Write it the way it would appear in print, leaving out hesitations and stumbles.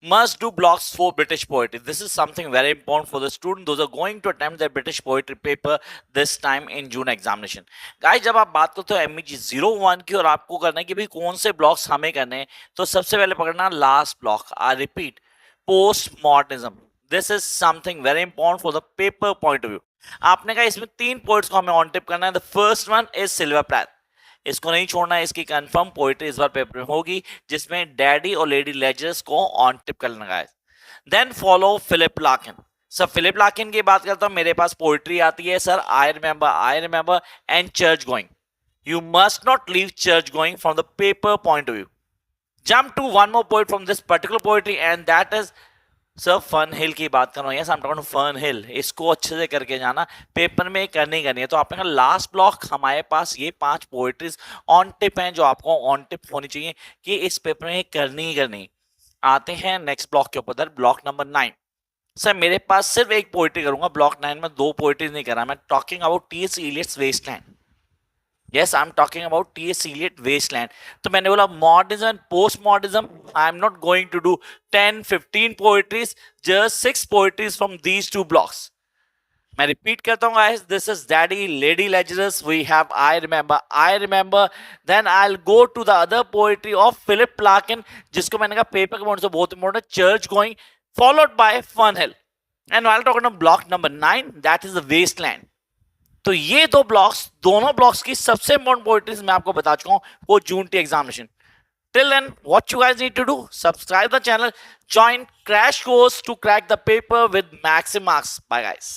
must do blocks for British poetry. This is something very important for the student. Those are going to attempt their British poetry paper this time in June examination. Guys, जब आप बात करते हो MEG 01 की और आपको करना है कि भाई कौन से ब्लॉक्स हमें करने हैं, तो सबसे पहले पकड़ना last block. I repeat, post modernism. This is something very important for the paper point of view. आपने कहा इसमें 3 पोइट्स को हमें ऑन टिप करना है. The first one is silver Plath. इसको नहीं छोड़ना है. इसकी कंफर्म पोइट्री इस बार पेपर में होगी जिसमें डैडी और लेडी लेजर्स को ऑन टिप कर लेना है. Then follow Philip Larkin. Sir Philip Larkin की बात करता हूं, मेरे पास पोइट्री आती है sir, I remember and church going. You must not leave church going from the paper point of view. Jump to one more poet from this particular poetry and that is sir Fern Hill की बात कर रहा हूँ. Yes I am talking fun हिल. इसको अच्छे से करके जाना, पेपर में करनी है. तो आपने कहा लास्ट ब्लॉक हमारे पास ये 5 पोएट्रीज ऑन टिप हैं जो आपको ऑन टिप होनी चाहिए कि इस पेपर में करनी ही करनी. आते हैं नेक्स्ट ब्लॉक के ऊपर, ब्लॉक नंबर 9. सर मेरे पास सिर्फ एक पोएट्री करूंगा. ब्लॉक 9 में 2 पोएट्रीज नहीं कर रहा. मैं talking about T S. Eliot's Waste Land. Yes, I'm talking about T.S. Eliot Wasteland. तो मैंने बोला modernism and post modernism. I am not going to do 10-15 poetries, just 6 poetries from these 2 blocks. मैं रिपीट करता हूँ guys, this is daddy, lady Lazarus, we have I remember. Then I will go to the other poetry of Philip Larkin जिसको मैंने कहा paper के point से बहुत important, church going, followed by Fern Hill. And I will talk about block number 9, that is the Westland. तो ये दोनों blocks की सबसे इंपॉर्टेंट पोएट्रीज मैं आपको बता चुका हूं वो June T examination. Till then what you guys need to do, subscribe the channel, join crash course to crack the paper with maximum marks. Bye guys.